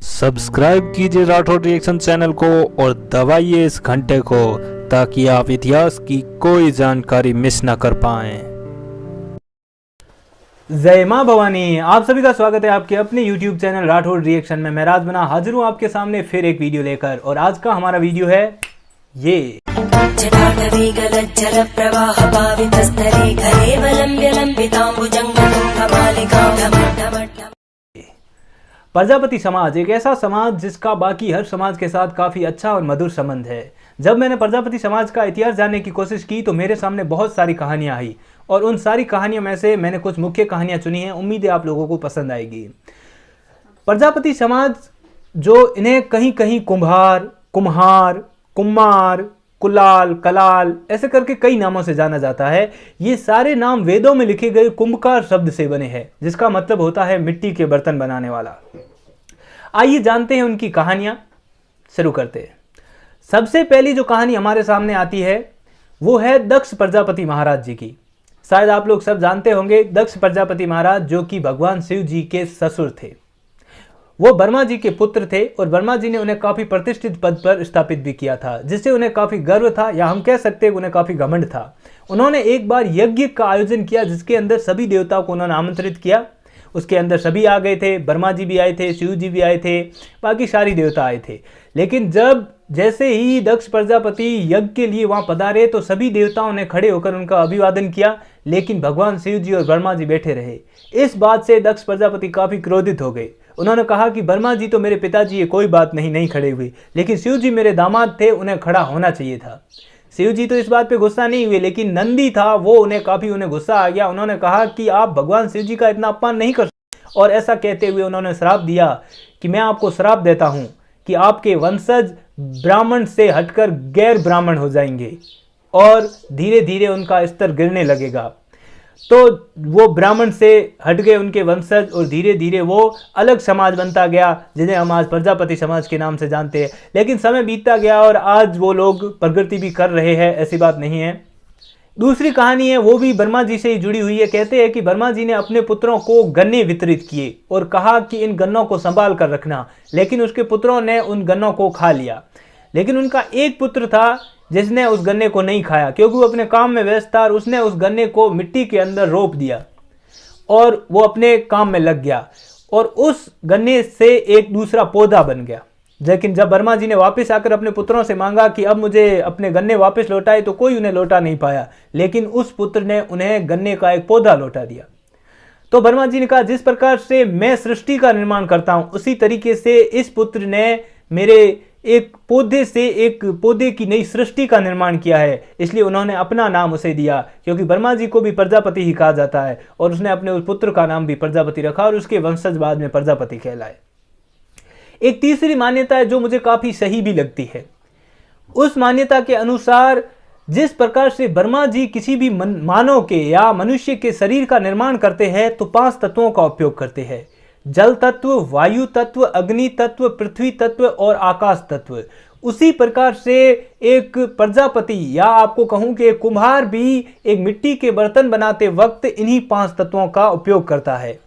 Subscribe कीजिए Rathore reaction channel को और दबाइए इस घंटे को ताकि आप इतिहास की कोई जानकारी मिस ना कर पाएं। जय मां भवानी। आप सभी का स्वागत है आपके अपने YouTube चैनल राठौर रिएक्शन में। मैं राज बना हाजिर हूं आपके सामने फिर एक वीडियो लेकर, और आज का हमारा वीडियो है ये। प्रजापति समाज एक ऐसा समाज जिसका बाकी हर समाज के साथ काफ़ी अच्छा और मधुर संबंध है। जब मैंने प्रजापति समाज का इतिहास जानने की कोशिश की तो मेरे सामने बहुत सारी कहानियां आई, और उन सारी कहानियों में से मैंने कुछ मुख्य कहानियां चुनी हैं। उम्मीद है आप लोगों को पसंद आएगी। प्रजापति समाज जो इन्हें कहीं कहीं कुम्हार, कुम्हार, कुलाल, कलाल ऐसे करके कई नामों से जाना जाता है। ये सारे नाम वेदों में लिखे गए कुंभकार शब्द से बने हैं, जिसका मतलब होता है मिट्टी के बर्तन बनाने वाला। आइए जानते हैं उनकी कहानियां। शुरू करते हैं। सबसे पहली जो कहानी हमारे सामने आती है वो है दक्ष प्रजापति महाराज जी की। शायद आप लोग सब जानते होंगे दक्ष प्रजापति महाराज जो कि भगवान शिव जी के ससुर थे। वो ब्रह्मा जी के पुत्र थे और ब्रह्मा जी ने उन्हें काफी प्रतिष्ठित पद पर स्थापित भी किया था, जिससे उन्हें काफी गर्व था, या हम कह सकते हैं उन्हें काफी घमंड था। उन्होंने एक बार यज्ञ का आयोजन किया जिसके अंदर सभी देवताओं को उन्होंने आमंत्रित किया। उसके अंदर सभी आ गए थे, ब्रह्मा जी भी आए थे, शिव जी भी आए थे, बाकी सारी देवता आए थे। लेकिन जैसे ही दक्ष प्रजापति यज्ञ के लिए वहां पधारे तो सभी देवताओं ने खड़े होकर उनका अभिवादन किया, लेकिन भगवान शिव जी और ब्रह्मा जी बैठे रहे। इस बात से दक्ष प्रजापति काफी क्रोधित हो गए। उन्होंने कहा कि ब्रह्मा जी तो मेरे पिताजी है, कोई बात नहीं खड़े हुए, लेकिन शिव जी मेरे दामाद थे, उन्हें खड़ा होना चाहिए था। शिव जी तो इस बात पे गुस्सा नहीं हुए, लेकिन नंदी था वो उन्हें गुस्सा आ गया। उन्होंने कहा कि आप भगवान शिव जी का इतना अपमान नहीं कर सकते, और ऐसा कहते हुए उन्होंने श्राप दिया कि मैं आपको श्राप देता हूं कि आपके वंशज ब्राह्मण से हटकर गैर ब्राह्मण हो जाएंगे और धीरे धीरे उनका स्तर गिरने लगेगा। तो वो ब्राह्मण से हट गए उनके वंशज, और धीरे धीरे वो अलग समाज बनता गया जिन्हें हम आज प्रजापति समाज के नाम से जानते हैं। लेकिन समय बीतता गया और आज वो लोग प्रगति भी कर रहे हैं, ऐसी बात नहीं है। दूसरी कहानी है वो भी ब्रह्मा जी से ही जुड़ी हुई है। कहते हैं कि ब्रह्मा जी ने अपने पुत्रों को गन्ने वितरित किए और कहा कि इन गन्नों को संभाल कर रखना, लेकिन उसके पुत्रों ने उन गन्नों को खा लिया। लेकिन उनका एक पुत्र था जिसने उस गन्ने को नहीं खाया, क्योंकि वो अपने काम में व्यस्त था, और उसने उस गन्ने को मिट्टी के अंदर रोप दिया और वो अपने काम में लग गया, और उस गन्ने से एक दूसरा पौधा बन गया। लेकिन जब ब्रह्मा जी ने वापस आकर अपने पुत्रों से मांगा कि अब मुझे अपने गन्ने वापस लौटाए, तो कोई उन्हें लौटा नहीं पाया, लेकिन उस पुत्र ने उन्हें गन्ने का एक पौधा लौटा दिया। तो ब्रह्मा जी ने कहा जिस प्रकार से मैं सृष्टि का निर्माण करता हूं, उसी तरीके से इस पुत्र ने मेरे एक पौधे से एक पौधे की नई सृष्टि का निर्माण किया है। इसलिए उन्होंने अपना नाम उसे दिया, क्योंकि ब्रह्मा जी को भी प्रजापति ही कहा जाता है, और उसने अपने उस पुत्र का नाम भी प्रजापति रखा, और उसके वंशज बाद में प्रजापति कहलाए। एक तीसरी मान्यता है जो मुझे काफी सही भी लगती है। उस मान्यता के अनुसार जिस प्रकार से ब्रह्मा जी किसी भी मानव के या मनुष्य के शरीर का निर्माण करते हैं तो 5 तत्वों का उपयोग करते हैं: जल तत्व, वायु तत्व, अग्नि तत्व, पृथ्वी तत्व और आकाश तत्व। उसी प्रकार से एक प्रजापति, या आपको कहूं कि एक कुम्हार भी एक मिट्टी के बर्तन बनाते वक्त इन्हीं 5 तत्वों का उपयोग करता है।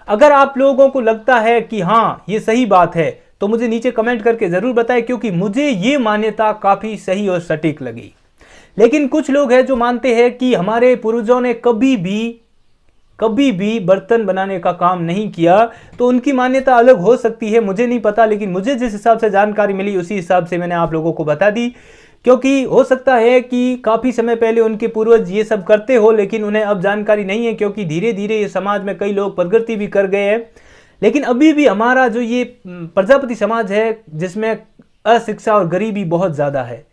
अगर आप लोगों को लगता है कि हाँ ये सही बात है तो मुझे नीचे कमेंट करके जरूर बताएं, क्योंकि मुझे ये मान्यता काफी सही और सटीक लगी। लेकिन कुछ लोग हैं जो मानते हैं कि हमारे पूर्वजों ने कभी भी बर्तन बनाने का काम नहीं किया, तो उनकी मान्यता अलग हो सकती है, मुझे नहीं पता। लेकिन मुझे जिस हिसाब से जानकारी मिली उसी हिसाब से मैंने आप लोगों को बता दी, क्योंकि हो सकता है कि काफ़ी समय पहले उनके पूर्वज ये सब करते हो, लेकिन उन्हें अब जानकारी नहीं है, क्योंकि धीरे धीरे ये समाज में कई लोग प्रगति भी कर गए हैं। लेकिन अभी भी हमारा जो ये प्रजापति समाज है जिसमें अशिक्षा और गरीबी बहुत ज़्यादा है।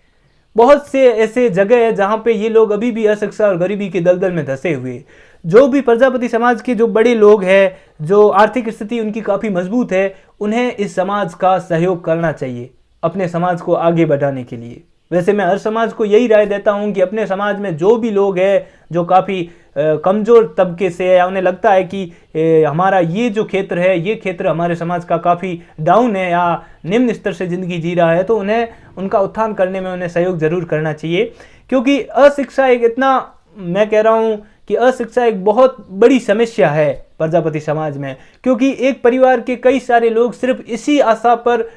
बहुत से ऐसे जगह है जहाँ पे ये लोग अभी भी अशिक्षा और गरीबी के दलदल में धंसे हुए। जो भी प्रजापति समाज के जो बड़े लोग हैं, जो आर्थिक स्थिति उनकी काफ़ी मजबूत है, उन्हें इस समाज का सहयोग करना चाहिए अपने समाज को आगे बढ़ाने के लिए। वैसे मैं हर समाज को यही राय देता हूं कि अपने समाज में जो भी लोग हैं जो काफ़ी कमज़ोर तबके से है, या उन्हें लगता है कि हमारा ये जो क्षेत्र है, ये क्षेत्र हमारे समाज का काफ़ी डाउन है या निम्न स्तर से ज़िंदगी जी रहा है, तो उन्हें उनका उत्थान करने में उन्हें सहयोग ज़रूर करना चाहिए। क्योंकि अशिक्षा एक इतना, मैं कह रहा हूँ कि अशिक्षा एक बहुत बड़ी समस्या है प्रजापति समाज में, क्योंकि एक परिवार के कई सारे लोग सिर्फ इसी आशा पर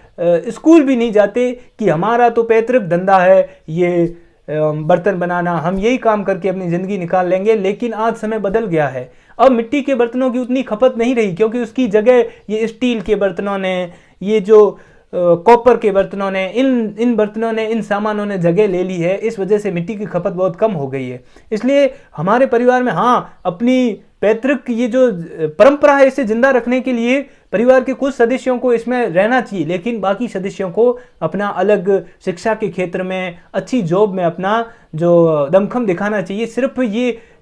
स्कूल भी नहीं जाते कि हमारा तो पैतृक धंधा है ये बर्तन बनाना, हम यही काम करके अपनी ज़िंदगी निकाल लेंगे। लेकिन आज समय बदल गया है, अब मिट्टी के बर्तनों की उतनी खपत नहीं रही, क्योंकि उसकी जगह ये स्टील के बर्तनों ने, ये जो कॉपर के बर्तनों ने, इन बर्तनों ने, इन सामानों ने जगह ले ली है। इस वजह से मिट्टी की खपत बहुत कम हो गई है। इसलिए हमारे परिवार में हाँ, अपनी पैतृक ये जो परंपरा है इसे जिंदा रखने के लिए परिवार के कुछ सदस्यों को इसमें रहना चाहिए, लेकिन बाकी सदस्यों को अपना अलग शिक्षा के क्षेत्र में, अच्छी जॉब में अपना जो दमखम दिखाना चाहिए। सिर्फ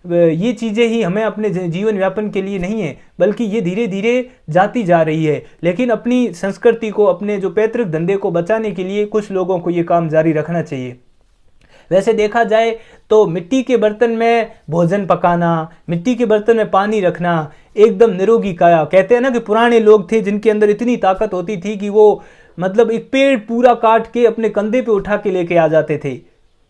ये चीज़ें ही हमें अपने जीवन यापन के लिए नहीं है, बल्कि ये धीरे धीरे जाती जा रही है। लेकिन अपनी संस्कृति को, अपने जो पैतृक धंधे को बचाने के लिए कुछ लोगों को ये काम जारी रखना चाहिए। वैसे देखा जाए तो मिट्टी के बर्तन में भोजन पकाना, मिट्टी के बर्तन में पानी रखना एकदम निरोगी काया। कहते हैं ना कि पुराने लोग थे जिनके अंदर इतनी ताकत होती थी कि वो मतलब एक पेड़ पूरा काट के अपने कंधे पे उठा के लेके आ जाते थे।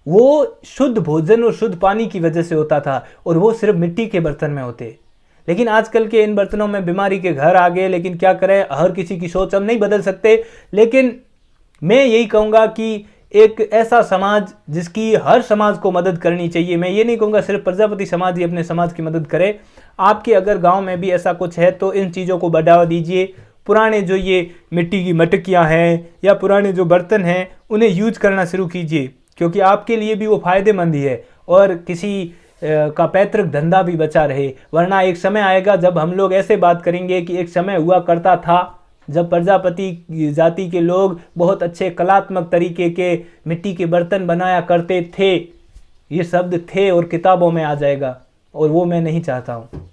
वो शुद्ध भोजन और शुद्ध पानी की वजह से होता था, और वो सिर्फ मिट्टी के बर्तन में होते। लेकिन आजकल के इन बर्तनों में बीमारी के घर आ गए। लेकिन क्या करें, हर किसी की सोच हम नहीं बदल सकते। लेकिन मैं यही कहूँगा कि एक ऐसा समाज जिसकी हर समाज को मदद करनी चाहिए। मैं ये नहीं कहूँगा सिर्फ प्रजापति समाज ही अपने समाज की मदद करे। आपके अगर गांव में भी ऐसा कुछ है तो इन चीज़ों को बढ़ावा दीजिए। पुराने जो ये मिट्टी की मटकियाँ हैं या पुराने जो बर्तन हैं उन्हें यूज करना शुरू कीजिए, क्योंकि आपके लिए भी वो फ़ायदेमंद ही है और किसी का पैतृक धंधा भी बचा रहे। वरना एक समय आएगा जब हम लोग ऐसे बात करेंगे कि एक समय हुआ करता था जब प्रजापति जाति के लोग बहुत अच्छे कलात्मक तरीके के मिट्टी के बर्तन बनाया करते थे। ये शब्द थे और किताबों में आ जाएगा, और वो मैं नहीं चाहता हूँ।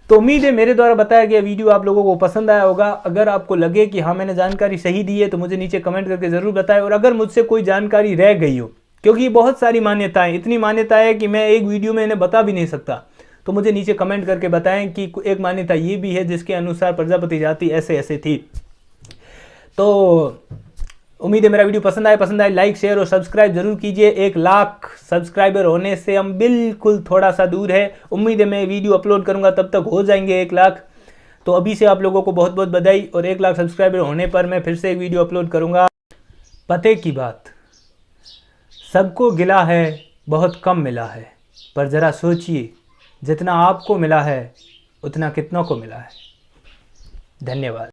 तो उम्मीद है मेरे द्वारा बताया गया वीडियो आप लोगों को पसंद आया होगा। अगर आपको लगे कि हाँ मैंने जानकारी सही दी है तो मुझे नीचे कमेंट करके ज़रूर बताएं। और अगर मुझसे कोई जानकारी रह गई हो, क्योंकि बहुत सारी मान्यताएं, इतनी मान्यताएं है कि मैं एक वीडियो में इन्हें बता भी नहीं सकता, तो मुझे नीचे कमेंट करके बताएं कि एक मान्यता ये भी है जिसके अनुसार प्रजापति जाति ऐसे ऐसे थी। तो उम्मीद है मेरा वीडियो पसंद आए लाइक शेयर और सब्सक्राइब जरूर कीजिए। 1 लाख सब्सक्राइबर होने से हम बिल्कुल थोड़ा सा दूर है। उम्मीद है मैं वीडियो अपलोड करूंगा तब तक हो जाएंगे 1 लाख। तो अभी से आप लोगों को बहुत बहुत बधाई, और 1 लाख सब्सक्राइबर होने पर मैं फिर से एक वीडियो अपलोड करूंगा। पते की बात, सबको गिला है बहुत कम मिला है, पर ज़रा सोचिए जितना आपको मिला है उतना कितनों को मिला है। धन्यवाद।